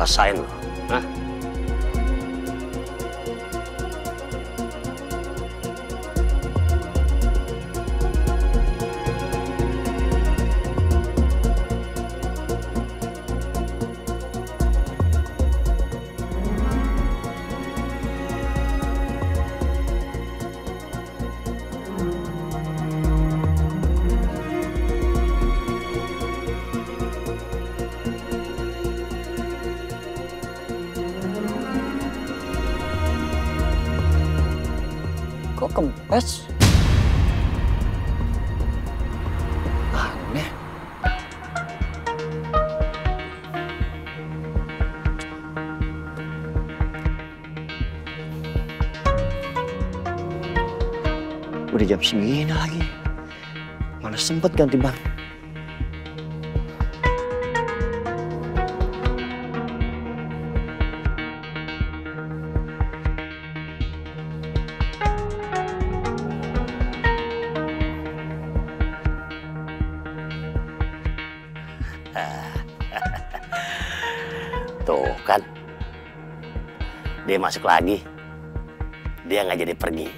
rasain lo. Hah? Kok kempes? Aneh. Udah jam segini lagi. Mana sempet ganti ban. Tuh kan, dia masuk lagi. Dia nggak jadi pergi.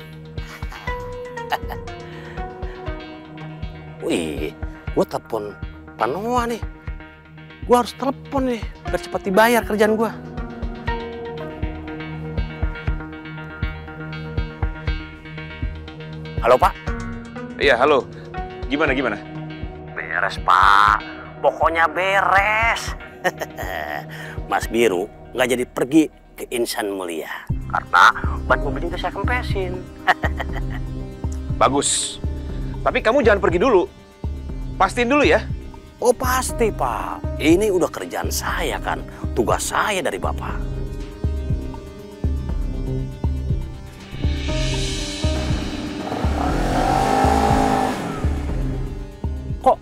Wih, gue telepon Pak Noah nih. Gue harus telepon nih, biar cepat dibayar kerjaan gue. Halo Pak. Iya, halo. Gimana? Beres Pak, pokoknya beres. Mas Biru nggak jadi pergi ke Insan Mulia karena ban mobilnya saya kempesin. Bagus. Tapi kamu jangan pergi dulu. Pastiin dulu ya. Oh pasti Pak, ini udah kerjaan saya kan, tugas saya dari Bapak. Kok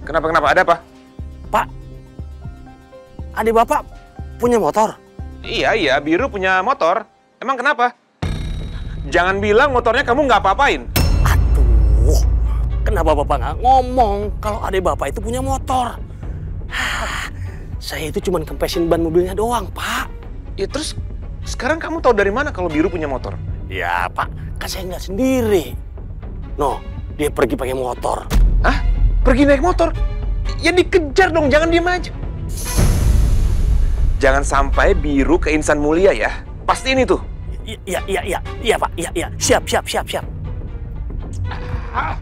Kenapa? Ada apa? Pak, adik Bapak punya motor? Iya, Biru punya motor. Emang kenapa? Jangan bilang motornya kamu nggak apa-apain. Aduh, kenapa Bapak nggak ngomong kalau adik Bapak itu punya motor? Saya itu cuma kempesin ban mobilnya doang, Pak. Ya terus, sekarang kamu tahu dari mana kalau Biru punya motor? Ya, Pak, kan saya nggak sendiri. No, dia pergi pakai motor. Hah? Pergi naik motor? Ya dikejar dong, jangan diem aja. Jangan sampai Biru ke Insan Mulia ya. Pastiin itu. Iya Pak, iya. Siap. Ah.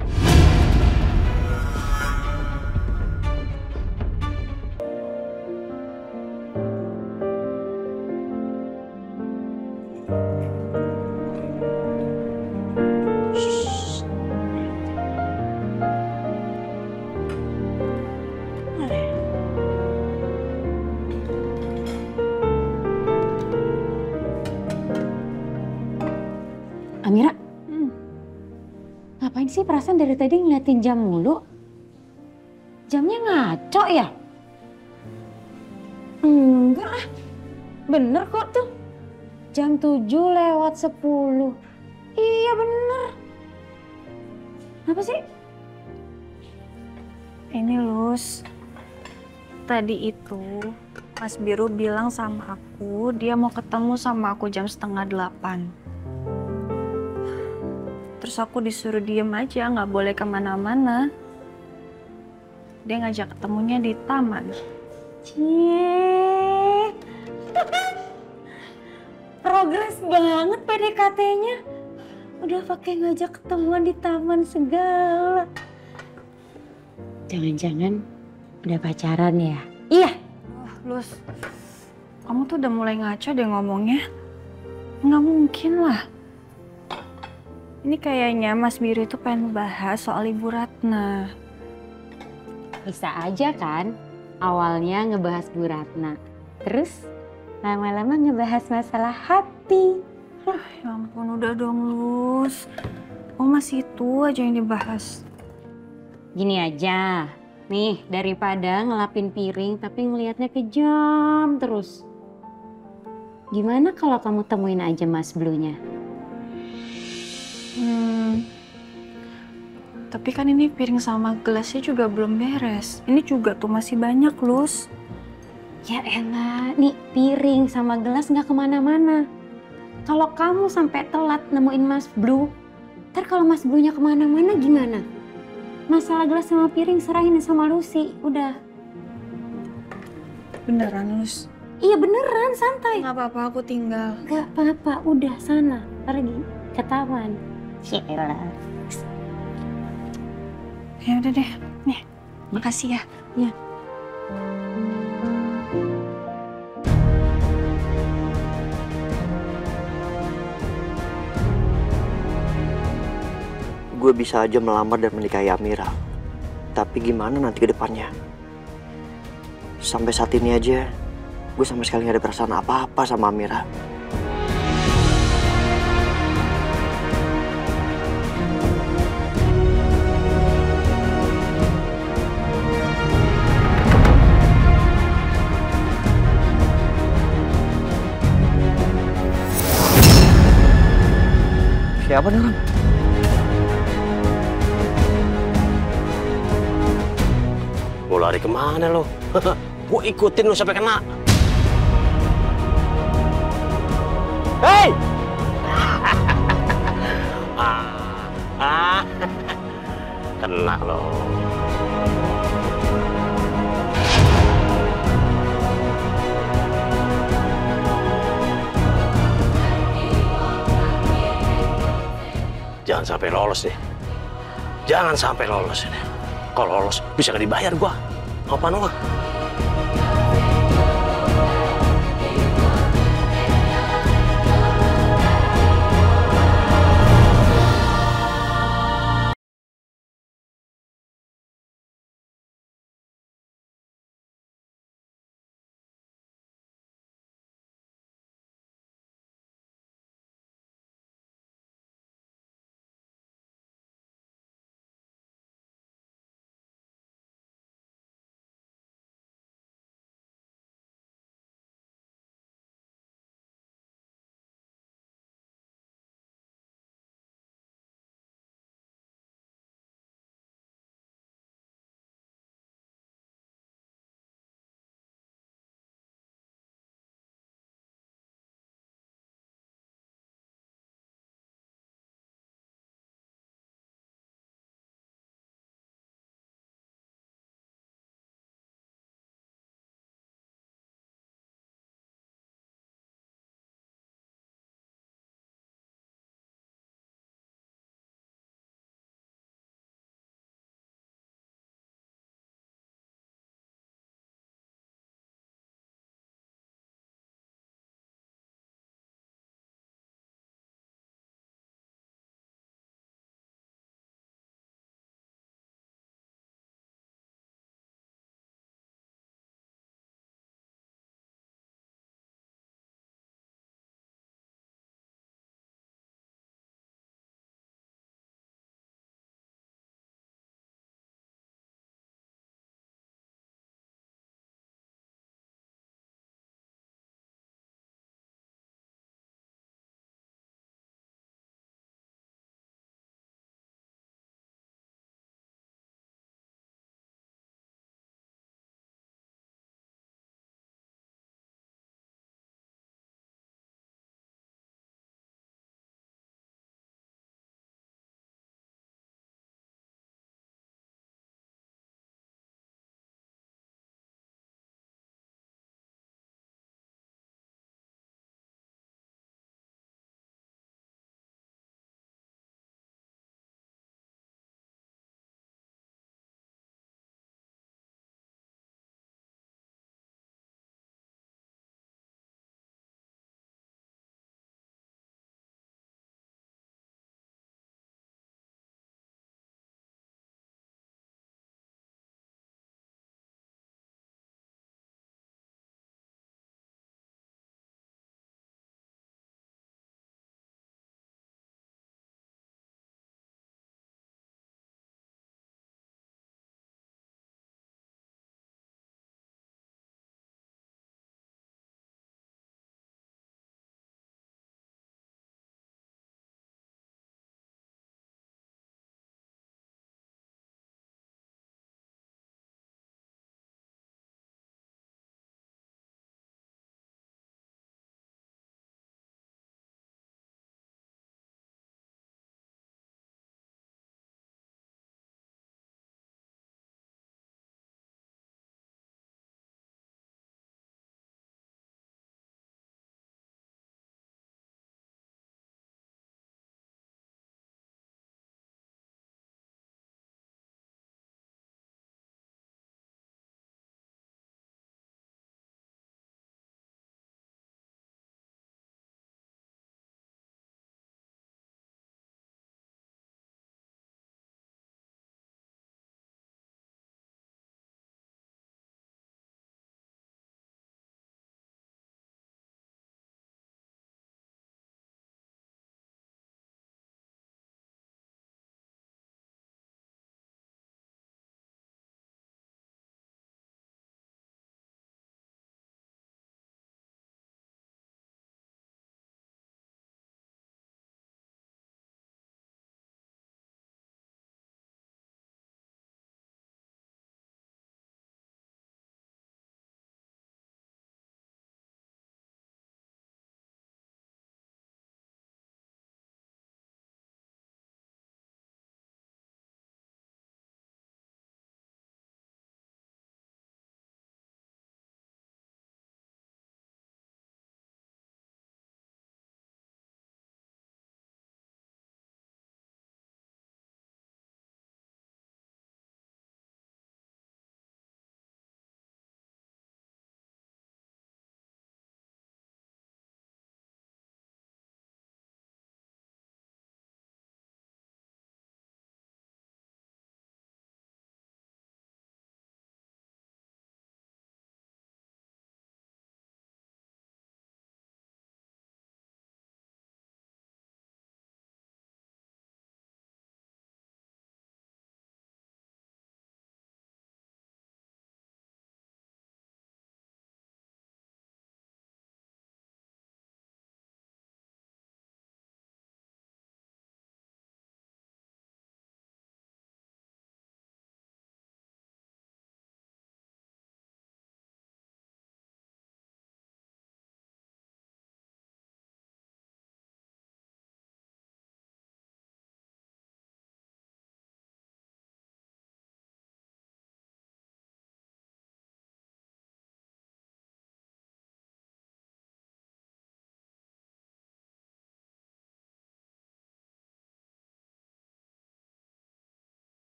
Amira, ngapain sih perasaan dari tadi ngeliatin jam mulu? Jamnya ngaco ya? Enggak lah, bener kok tuh. Jam 7:10. Iya bener. Apa sih? Ini Lus, tadi itu Mas Biru bilang sama aku dia mau ketemu sama aku jam 7:30. Terus aku disuruh diem aja, nggak boleh kemana-mana. Dia ngajak ketemunya di taman. Cie, progres banget PDKT-nya. Udah pakai ngajak ketemuan di taman segala. Jangan-jangan udah pacaran ya? Iya. Lus, kamu tuh udah mulai ngaco deh ngomongnya. Nggak mungkin lah. Ini kayaknya Mas Biru itu pengen bahas soal Ibu Ratna. Bisa aja kan, awalnya ngebahas Bu Ratna. Terus lama-lama ngebahas masalah hati. Ya ampun, udah dong Lus. Oh masih itu aja yang dibahas. Gini aja, nih daripada ngelapin piring tapi ngelihatnya kejam terus. Gimana kalau kamu temuin aja Mas Bluenya? Tapi kan ini piring sama gelasnya juga belum beres. Ini juga tuh masih banyak, Lus. Ya elah, nih piring sama gelas nggak kemana-mana. Kalau kamu sampai telat nemuin Mas Blue, ntar kalau Mas Blue-nya kemana-mana gimana? Masalah gelas sama piring serahin sama Lucy, udah. Beneran, Lus? Iya beneran, santai. Nggak apa-apa, aku tinggal. Gak apa-apa, udah sana, pergi ke taman. Cielah. Ya udah deh, nih, makasih ya. Ya. Gue bisa aja melamar dan menikahi Amira. Tapi gimana nanti ke depannya? Sampai saat ini aja, gue sama sekali gak ada perasaan apa-apa sama Amira. Siapa nih orang? Mau lari kemana lo? Gue ikutin lo sampai kena. Hei! Kena lo. Jangan sampai lolos nih. Jangan sampai lolos ini. Kalau lolos bisa nggak dibayar gua. Apa Noah?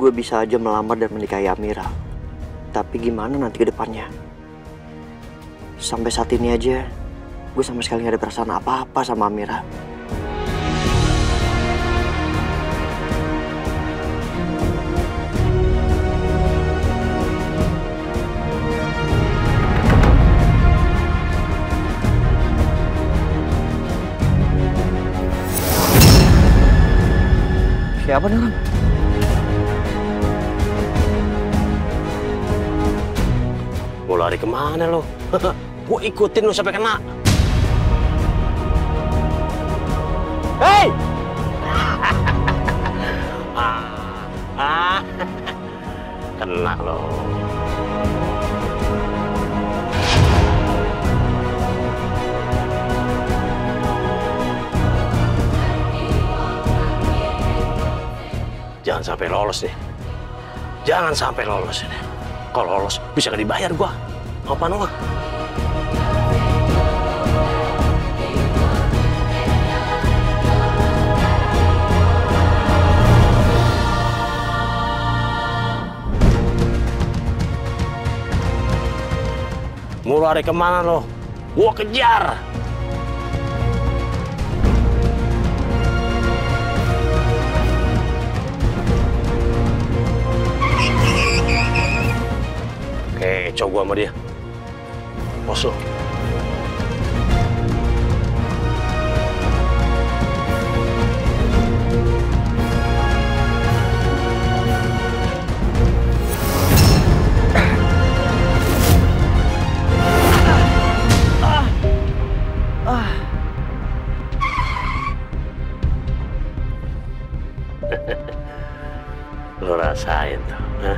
gue bisa aja melamar dan menikahi Amira. Tapi gimana nanti ke depannya? Sampai saat ini aja, gue sama sekali gak ada perasaan apa-apa sama Amira. Siapa nih orang? Mau lari kemana lo? Gue ikutin lo sampai kena. Hei! Kena lo. Jangan sampai lolos deh. Jangan sampai lolos ini. Kalau lolos bisa nggak dibayar gua. Apa no? Mau lari kemana lo? Gua kejar. Kecoh gua sama dia. Poso. Lo rasain tuh, ha?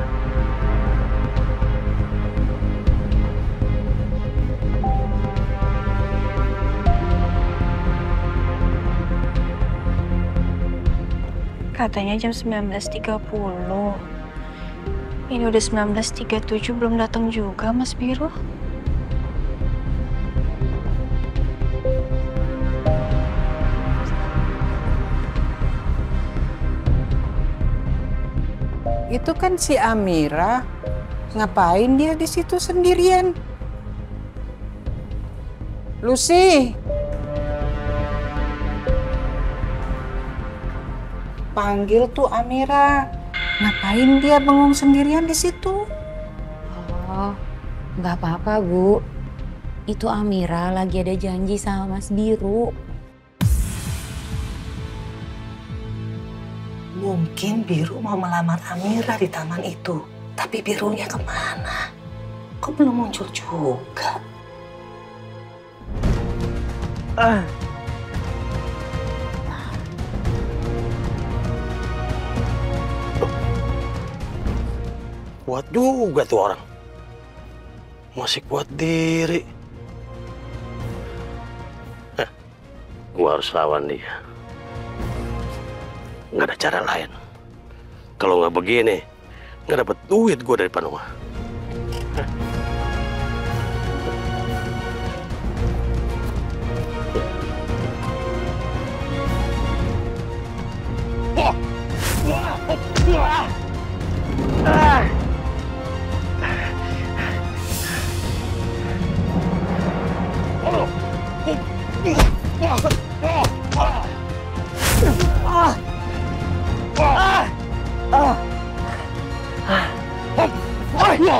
Katanya jam 19.30. Ini udah 19.37 belum datang juga, Mas Biru. Itu kan si Amira. Ngapain dia di situ sendirian? Lucy. Panggil tuh Amira. Ngapain dia bengong sendirian di situ? Oh, nggak apa-apa, Bu. Itu Amira lagi ada janji sama Mas Biru. Mungkin Biru mau melamar Amira di taman itu. Tapi Birunya kemana? Kok belum muncul juga? Kuat juga tuh orang. Masih kuat diri. Gua harus lawan dia. Nggak ada cara lain. Kalau nggak begini, nggak dapet duit gua dari Panua.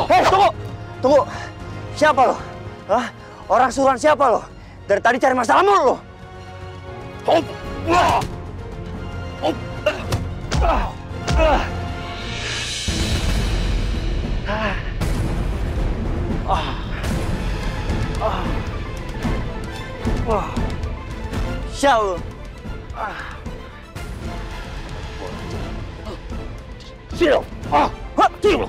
Hei, tunggu! Tunggu! Siapa lo? Hah? Orang suruhan siapa lo? Dari tadi cari masalah mulu lo! Siapa lo? Sini lo! Sini lo!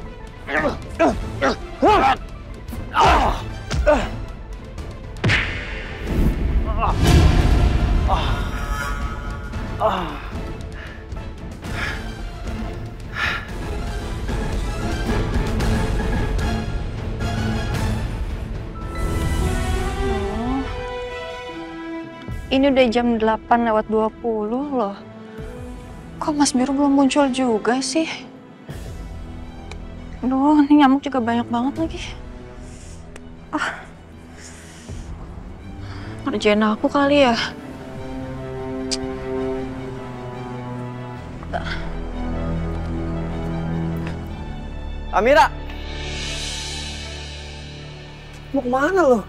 Ini udah jam 8:20 loh. Kok Mas Biru belum muncul juga sih? Aduh, ini nyamuk juga banyak banget lagi. Ngerjain aku kali ya. Amira! Mau kemana lo?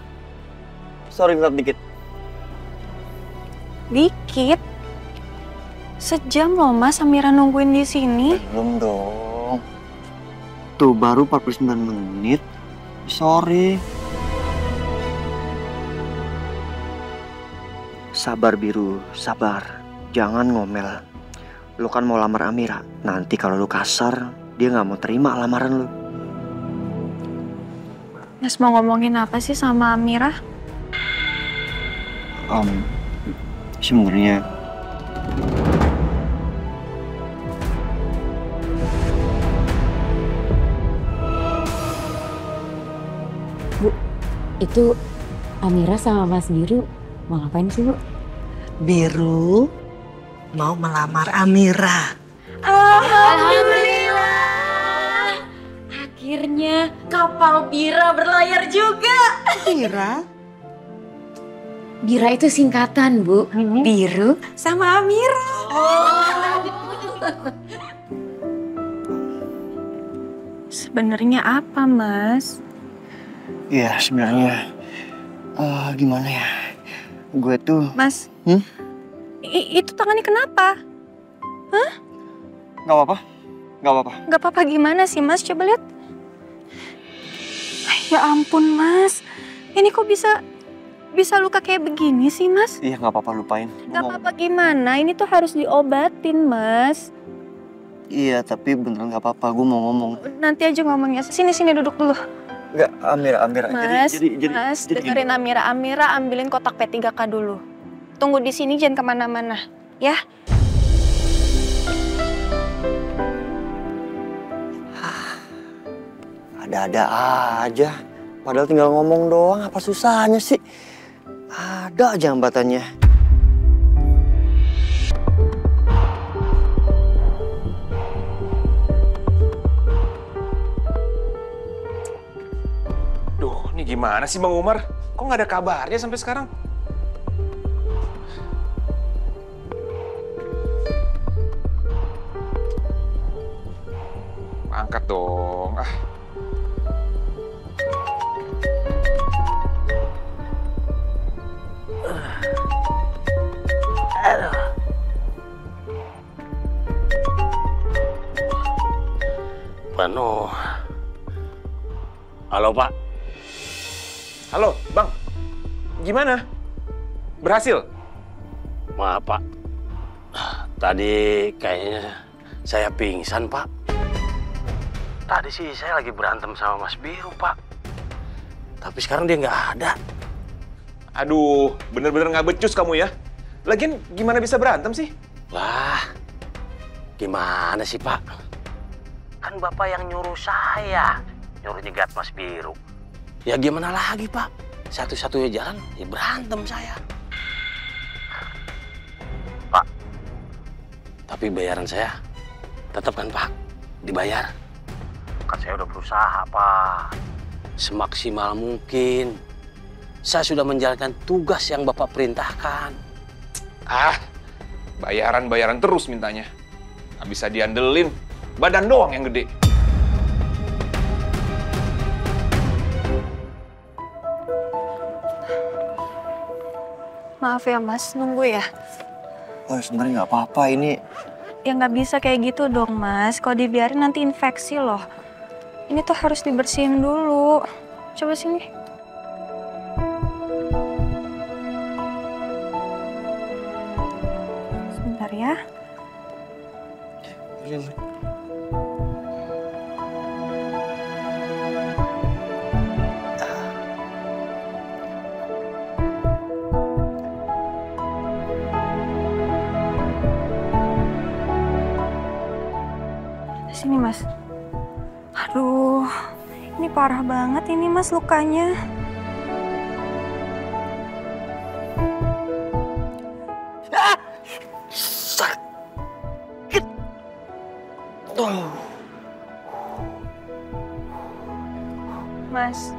Sorry ngelap dikit. Dikit? Sejam loh Mas, Amira nungguin di sini. Belum dong. Tuh baru 49 menit. Sorry. Sabar Biru, sabar. Jangan ngomel. Lu kan mau lamar Amira. Nanti kalau lu kasar, dia nggak mau terima lamaran lu. Mas mau ngomongin apa sih sama Amira? Sebenarnya Bu, itu Amira sama Mas Biru mau ngapain sih, Bu? Biru mau melamar Amira. Alhamdulillah. Akhirnya kapal Bira berlayar juga. Amira? Bira itu singkatan, Bu. Biru sama Amira. Sebenarnya apa, Mas? ya sebenarnya gimana ya? Gue tuh Mas, itu tangannya kenapa? nggak apa-apa, nggak apa-apa. Gak apa-apa gimana sih, Mas? Coba lihat. Ya ampun, Mas. Ini kok bisa luka kayak begini sih, Mas? Iya nggak apa-apa, lupain. Gak apa-apa gimana? Ini tuh harus diobatin, Mas. Iya tapi beneran nggak apa-apa. Gue mau ngomong. Nanti aja ngomongnya. Sini duduk dulu. Nggak, Amira. Mas, Jadi dengerin Amira. Amira ambilin kotak P3K dulu. Tunggu di sini, jangan kemana-mana. Ya? Ada-ada aja. Padahal tinggal ngomong doang, apa susahnya sih? Ada aja hambatannya. Duh, ini gimana sih Bang Umar? Kok nggak ada kabarnya sampai sekarang? Angkat dong. Penuh. Halo, Pak. Halo, Bang. Gimana? Berhasil? Maaf, Pak. Tadi kayaknya saya pingsan, Pak. Tadi sih saya lagi berantem sama Mas Biru, Pak. Tapi sekarang dia nggak ada. Aduh, bener-bener nggak becus kamu ya. Lagian gimana bisa berantem sih? Lah, gimana sih, Pak? Kan Bapak yang nyuruh saya, nyuruh nyegat Mas Biru. Ya gimana lagi, Pak? Satu-satunya jalan, ya berantem saya. Pak, tapi bayaran saya tetap kan, Pak? Dibayar. Kan saya udah berusaha, Pak. Semaksimal mungkin. Saya sudah menjalankan tugas yang Bapak perintahkan. Bayaran terus mintanya. Nggak bisa diandelin. Badan doang yang gede. Maaf ya, Mas. Nunggu ya. Oh sebenarnya nggak apa-apa ini. Ya nggak bisa kayak gitu dong, Mas. Kalau dibiarin nanti infeksi loh. Ini tuh harus dibersihin dulu. Coba sini. Sebentar ya. Sini, Mas. Aduh, ini parah banget ini, Mas, lukanya. Sakit. Mas.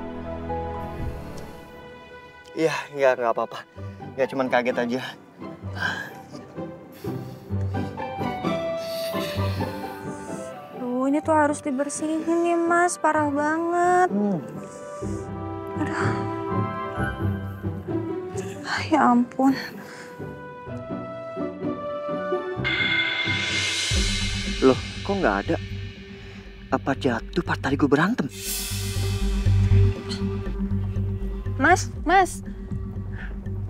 Iya, nggak apa-apa. Ya cuman kaget aja. Duh, ini tuh harus dibersihin nih Mas, parah banget. Aduh. Ya ampun. Loh, kok nggak ada? Apa jatuh pas tadi gue berantem? Mas.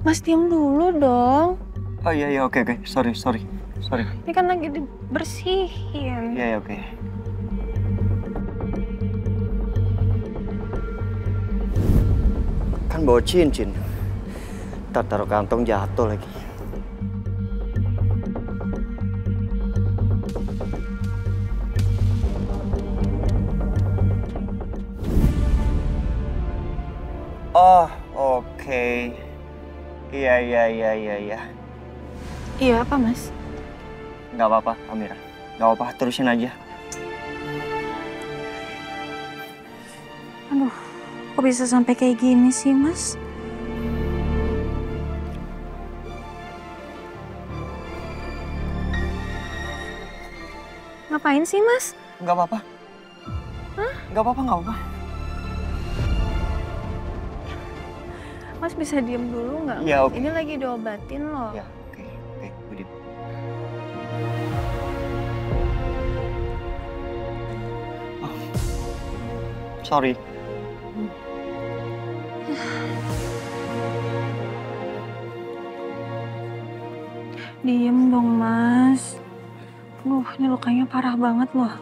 Mas diam dulu dong. Oh iya, oke. Sorry. Ini kan lagi dibersihin. Iya, oke. Kan bawa cincin. Ntar taruh kantong jatuh lagi. Oh, oke. Iya. Iya apa Mas? Nggak apa-apa, Amira. Nggak apa-apa, terusin aja. Aduh, kok bisa sampai kayak gini sih Mas? Ngapain sih Mas? Nggak apa-apa. Hah? Nggak apa-apa. Mas bisa diem dulu nggak? Iya, oke. Ini lagi diobatin loh. Ya, oke. Udin. Oh. Sorry. Diem dong Mas. Ini lukanya parah banget loh.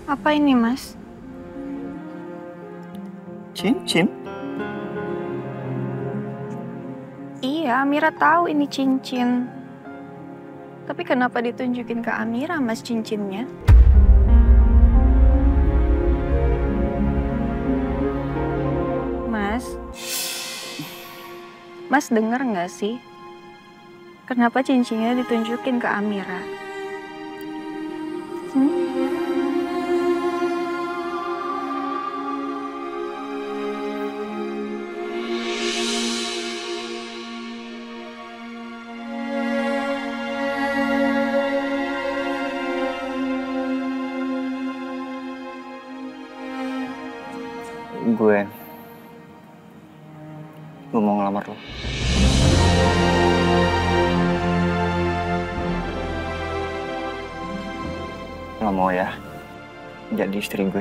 Apa ini Mas? Cincin? Iya, Amira tahu ini cincin. Tapi kenapa ditunjukin ke Amira Mas cincinnya? Mas denger nggak sih? Kenapa cincinnya ditunjukin ke Amira? Gue mau ngelamar lo. Lo mau ya jadi istri gue?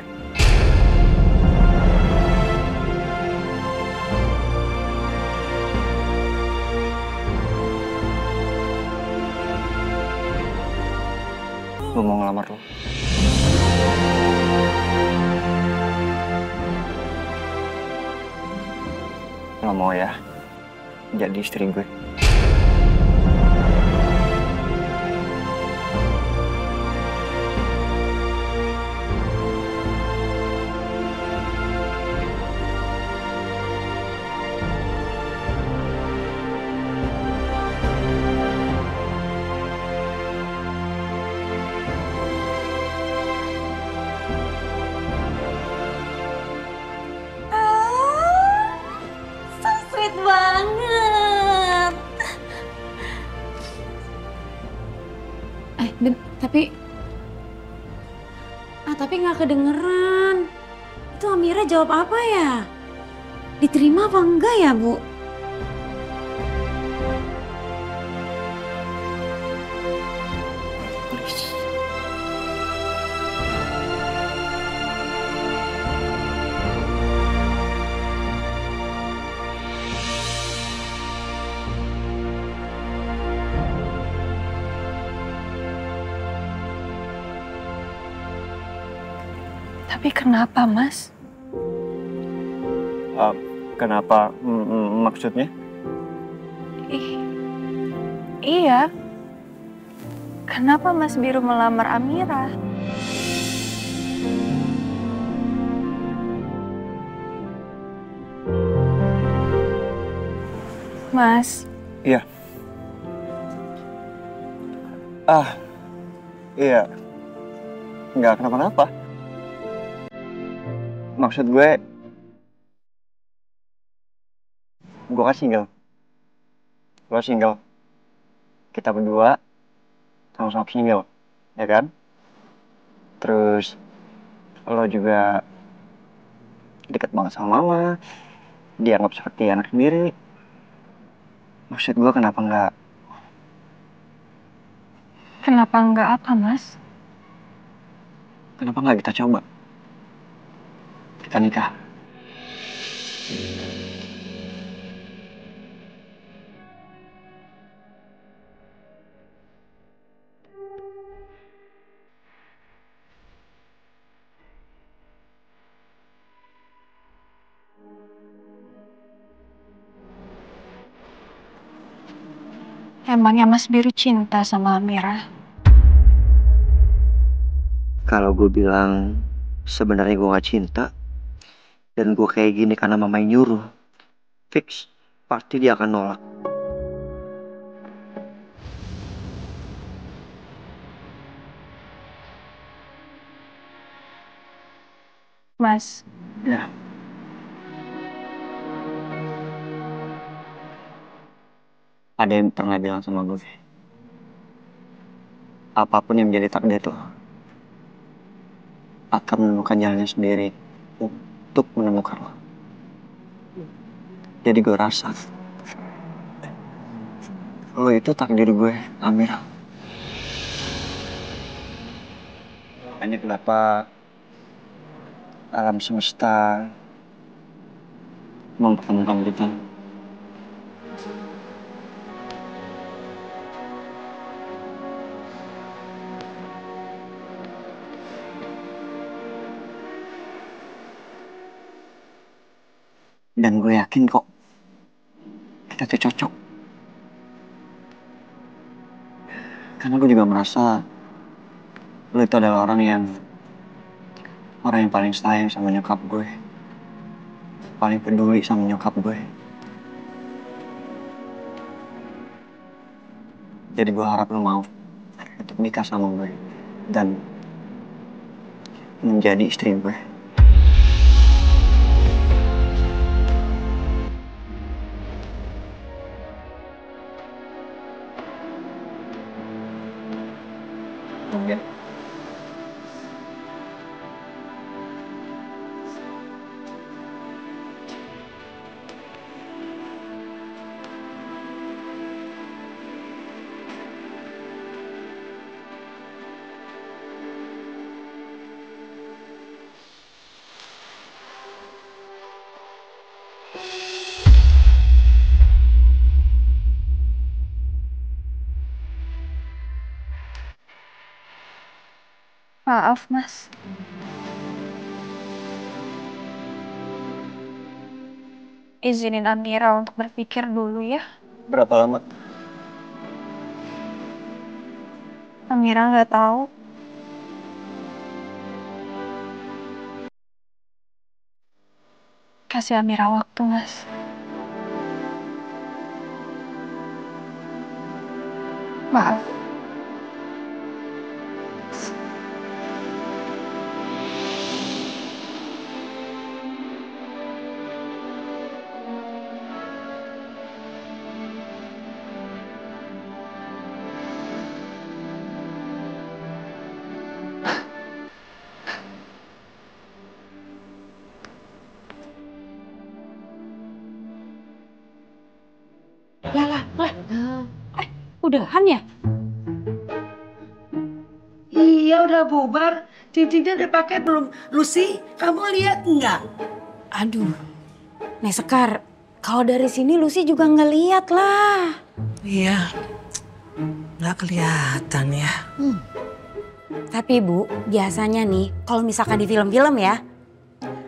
Gue mau ngelamar lo. Lo mau ya jadi istri gue? Banget. Tapi nggak kedengeran. Itu Amira jawab apa ya? Diterima apa enggak ya, Bu? Tapi kenapa, Mas? Kenapa? Maksudnya? Iya. Kenapa Mas Biru melamar Amira? Mas. Iya. Iya. Nggak kenapa-napa. Maksud gue kan single. Lo single. Kita berdua sama-sama single, ya kan? Terus lo juga deket banget sama mama, dianggap seperti anak sendiri. Maksud gue kenapa nggak Apa, Mas? Kenapa nggak kita coba? Kita nikah. Emangnya Mas Biru cinta sama Amira? Kalau gue bilang sebenarnya gue gak cinta dan gue kayak gini karena mama yang nyuruh, fix pasti dia akan nolak. Mas, Ya. Ada yang pernah bilang sama gue, apapun yang menjadi takdir lo akan menemukan jalannya sendiri untuk menemukan lo. Jadi gue rasa lo itu takdir gue, Amira. Makanya kenapa alam semesta mempertemukan kita. Dan gue yakin kok kita tuh cocok. Karena gue juga merasa lo itu adalah orang yang paling sayang sama nyokap gue. Paling peduli sama nyokap gue. Jadi gue harap lo mau untuk nikah sama gue. Dan menjadi istri gue. Mungkin. maaf Mas. Izinin Amira untuk berpikir dulu ya. Berapa lama? Amira nggak tahu. Kasih Amira waktu, Mas. Maaf. Udahan ya? Iya udah bubar. Cincinnya udah pakai belum? Lucy, kamu lihat nggak? Aduh, Nek Sekar, kalau dari sini Lucy juga ngeliat lah. Iya, nggak kelihatan ya. Tapi Bu, biasanya nih kalau misalkan di film-film ya,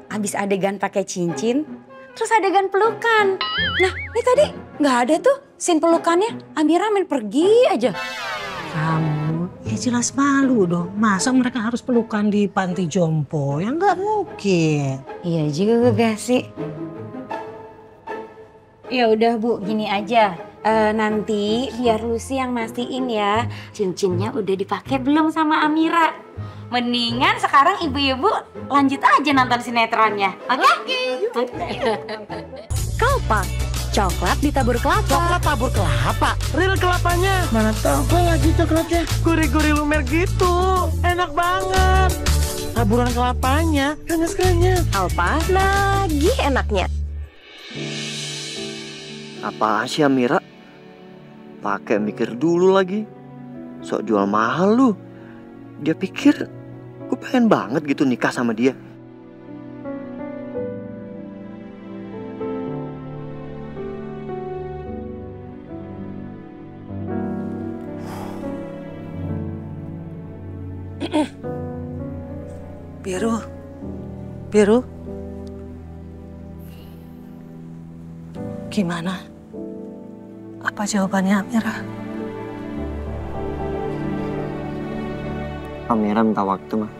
abis adegan pakai cincin, terus adegan pelukan. Nah, ini tadi nggak ada tuh scene pelukannya. Amira main pergi aja. Kamu, ya jelas malu dong. Masa mereka harus pelukan di panti jompo? Ya nggak mungkin. Iya juga sih. Ya udah Bu, gini aja. Nanti biar Lucy yang mastiin ya, cincinnya udah dipakai belum sama Amira. Mendingan sekarang ibu-ibu lanjut aja nonton sinetronnya, oke? Kalpa, coklat ditabur kelapa. Coklat tabur kelapa? Real kelapanya? Mana tahu gue lagi coklatnya. Gurih-gurih lumer gitu. Enak banget. Taburan kelapanya, krenyes-krenyes. Kalpa, lagi enaknya. Apaan sih Amira? Pakai mikir dulu lagi. Sok jual mahal lu. Dia pikir gue pengen banget gitu nikah sama dia. Biru. Gimana? Apa jawabannya Amira? Amira minta waktu mah.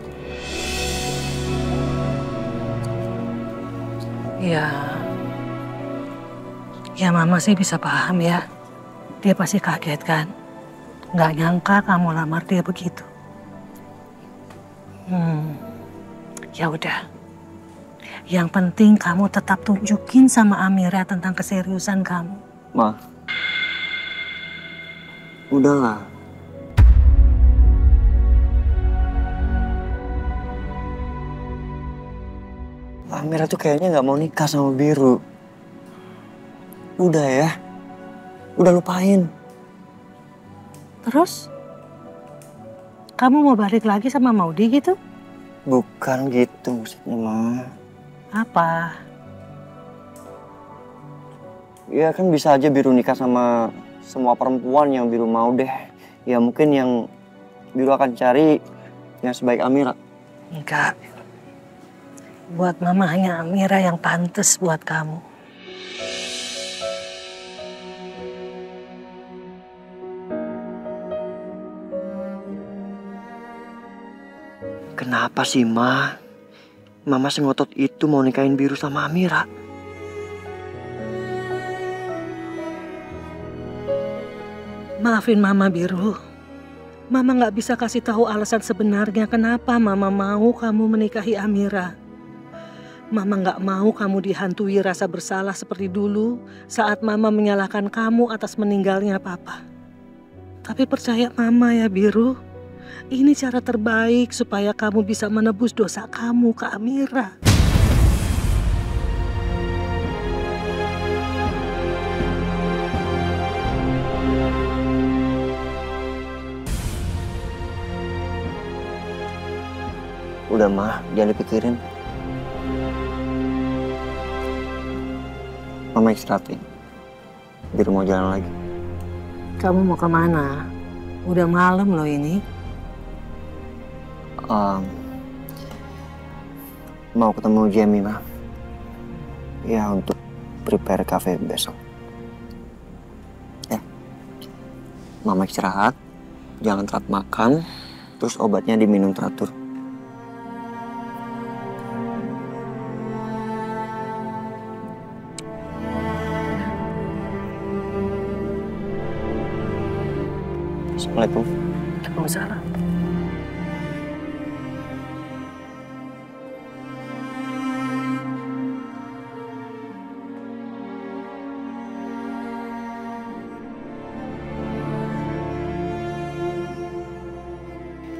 Ya mama sih bisa paham ya. Dia pasti kaget kan. Nggak nyangka kamu lamar dia begitu. Ya udah. Yang penting kamu tetap tunjukin sama Amira tentang keseriusan kamu. Ma, udahlah. Amira tuh kayaknya nggak mau nikah sama Biru. Udah ya, udah lupain. Terus? Kamu mau balik lagi sama Maudi gitu? Bukan gitu maksudnya, Ma. Apa? Ya kan bisa aja Biru nikah sama semua perempuan yang Biru mau deh. Ya mungkin yang Biru akan cari yang sebaik Amira. Enggak. Buat mama hanya Amira yang pantas buat kamu. Kenapa sih, Ma? Mama sengotot itu mau nikahin Biru sama Amira. Maafin Mama, Biru. Mama nggak bisa kasih tahu alasan sebenarnya kenapa Mama mau kamu menikahi Amira. Mama nggak mau kamu dihantui rasa bersalah seperti dulu saat Mama menyalahkan kamu atas meninggalnya Papa. Tapi percaya Mama ya, Biru. Ini cara terbaik supaya kamu bisa menebus dosa kamu ke Amira. Udah, Ma, jangan dipikirin. Mama istirahatin. Biru mau jalan lagi. Kamu mau kemana? Udah malam loh ini. Mau ketemu Jamie, Ma. Ya, untuk prepare cafe besok. Ya. Mama istirahat, jangan telat makan, terus obatnya diminum teratur. Assalamualaikum. Waalaikumsalam.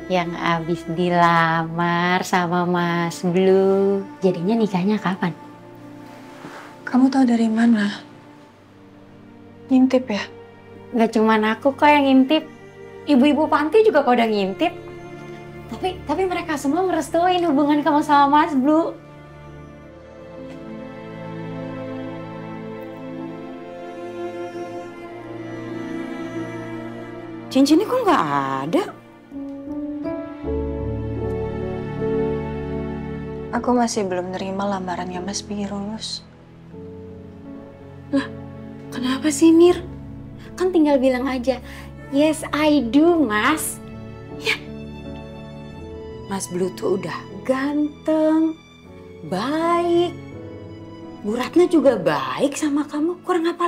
Yang abis dilamar sama Mas Blue. Jadinya nikahnya kapan? Kamu tahu dari mana? Ngintip ya? Gak cuman aku kok yang ngintip. Ibu-ibu panti juga pada ngintip. Tapi mereka semua ngerestuin hubungan kamu sama Mas Blue. Cincinnya kok nggak ada? Aku masih belum nerima lamarannya Mas Biru, Lus. Lah, kenapa sih, Mir? Kan tinggal bilang aja, yes I do, Mas. Ya, Mas Blue tuh udah ganteng, baik, Bu Ratna juga baik sama kamu, kurang apa